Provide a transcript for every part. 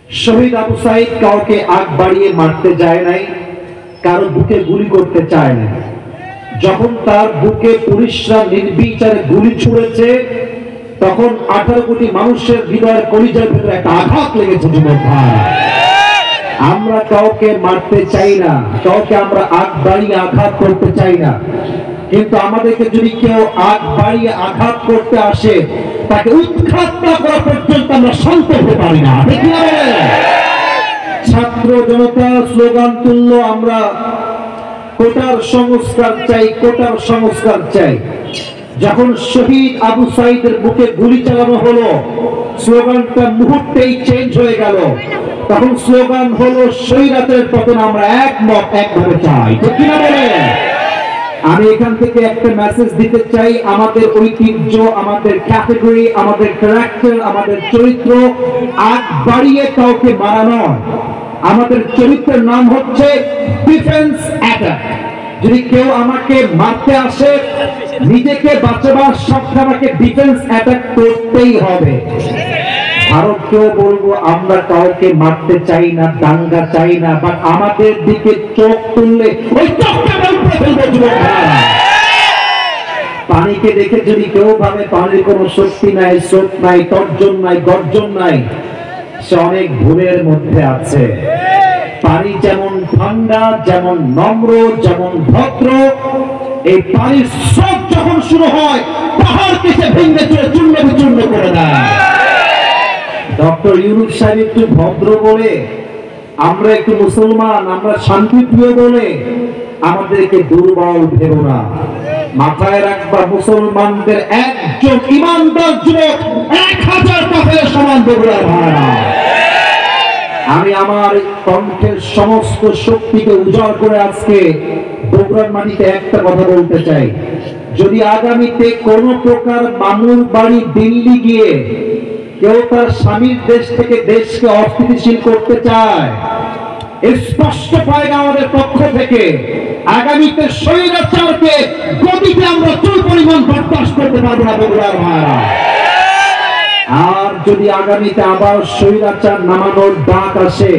শহীদ আবু সাইদ কাউকে আগ বাড়িয়ে মারতে যায় নাই, কারো বুকে গুলি করতে চায় না। যখন তার বুকে পুলিশরা নির্বিচারে গুলি ছুড়েছে, তখন 18 কোটি মানুষের হৃদয়ের কলিজার ভেতরে একটা আঘাত লেগেছে। যুবক ভাই, আমরা কাউকে মারতে চাই না, কাউকে আমরা আগ বাড়িয়ে আঘাত করতে চাই না, কিন্তু আমাদেরকে যদি কেউ আগ বাড়িয়ে আঘাত করতে আসে, তাকে উৎখাত না করা পর্যন্ত আমরা শান্ত হতে পারি না। ছাত্র জনতা স্লোগান তুলল, আমরা কোটার সংস্কার চাই, কোটার সংস্কার চাই। যখন শহীদ আবু সাইদের বুকে গুলি চালানো হলো, স্লোগানটা মুহূর্তেই চেঞ্জ হয়ে গেল। তখন স্লোগান হলো স্বৈরাচারের পতন আমরা একমত, একভাবে চাই। ঠিক কিনা বলেন? আমি এখান থেকে একটা মেসেজ দিতে চাই, আমাদের ঐতিহ্য, আমাদের ক্যাটাগরি, আমাদের ক্যারেক্টার, আমাদের চরিত্র আগ বাড়িয়ে কাউকে মারা নয়। আমাদের চরিত্রের নাম হচ্ছে ডিফেন্স অ্যাটাক। যদি কেউ আমাকে মারতে আসে, নিজেকে বাঁচাবার স্বার্থে আমাকে ডিফেন্স অ্যাটাক করতেই হবে। ভারতকেও বলবো, আমরা কাউকে মারতে চাই না, দাঙ্গা চাই না, বাট আমাদের দিকে চোখ তুললে ওই চোখটা বলতে ফেলবো। পানিকে দেখে যদি কেউ ভাবে পানির কোনো শক্তি নাই, স্রোত নাই, তর্জন নাই, গর্জন নাই, সে অনেক ভুলের মধ্যে আছে। পানি যেমন ঠান্ডা, যেমন নম্র, যেমন ভদ্র, এই পানির স্রোত যখন শুরু হয়, পাহাড়কে সে ভেঙে চলে চূর্ণ বিচূর্ণ করে দেয়। ডক্টর ইউনুস সাহেব একটু ভদ্র বলে, আমরা একটু মুসলমান, আমরা শান্তিপ্রিয় বলে আমাদেরকে দুর্বল ভেবো না। মাথায় রাখবা, মুসলমানদের একজন ইমানদার যুবক 1000 কাফেরের সমান বগুড়ার ভাড়া। আমি আমার কণ্ঠের সমস্ত শক্তিকে উজাড় করে আজকে বগুড়ার মাটিতে একটা কথা বলতে চাই, যদি আগামীতে কোন প্রকার মামুর বাড়ি দিল্লি গিয়ে কেউ তার স্বামীর দেশ থেকে দেশকে অস্থিতিশীল করতে চায়, স্পষ্ট পায়গা আমাদের পক্ষ থেকে আগামীতে স্বৈরাচারকে গদিতে আমরা চুল পরিমাণ বরদাস্ত করতে পারবো না বগুড়ার ভাইরা। আর যদি আগামীতে আবার স্বৈরাচার নামানোর ডাক আসে,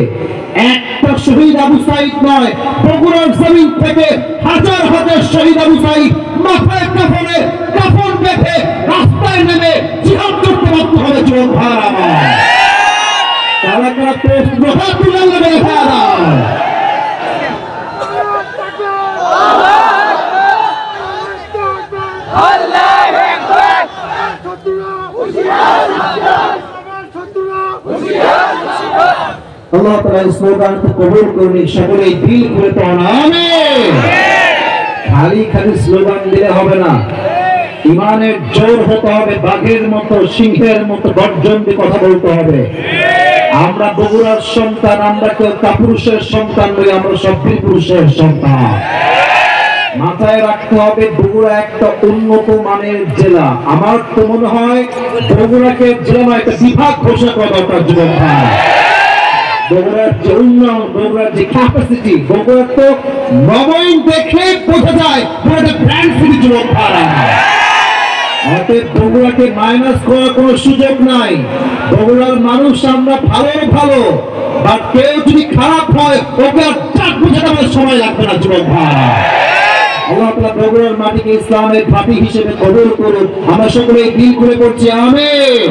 একটা শহীদ আবু সাইদ নয়, বগুড়ার জমিন থেকে হাজার হাজার শহীদ আবু সাইদ মাথায় কাফনে কাফন বেঁধে রাস্তায় নেমে জিহাদ করতে বাধ্য হবে। যুবক ভাইরা আমার, কারা কারা প্রশ্ন হাত তুলে নেবে ভাইরা? আল্লাহ তাআলা এই স্লোগানকে কবুল করুন, সকলে দিল খুলে পড়ুন আমিন। খালি খালি স্লোগান দিলে হবে না, ঈমানের জোর হতে হবে, বাঘের মতো সিংহের মতো গর্জন দিয়ে কথা বলতে হবে। আমরা বগুড়ার সন্তান, আমরা কেউ কাপুরুষের সন্তান নই, আমরা সব বীরপুরুষের সন্তান। মাথায় রাখতে হবে, বগুড়া একটা উন্নত মানের জেলা। আমার তো মনে হয় বগুড়াকে জেলা নয়, একটা বিভাগ ঘোষণা করা দরকার। যুবক ভাই, বগুড়ার যে উন্নয়ন, বগুড়ার যে ক্যাপাসিটি, বগুড়ার তো নবায়ন দেখে বোঝা যায় বগুড়া ব্র্যান্ড সিটি। যুবক ভাই, অতএব বগুড়াকে মাইনাস করার কোনো সুযোগ নাই। বগুড়ার মানুষ আমরা ভালো ভালো, বা কেউ যদি খারাপ হয় ওকে আর চাক বোঝাতে আমার সময় লাগবে না। যুবক ভাই, আল্লাহ তাআলা বগুড়ার মাটিকে ইসলামের ঘাঁটি হিসেবে কবুল করুন। আমরা সকলে দিল খুলে পড়ছি আমিন।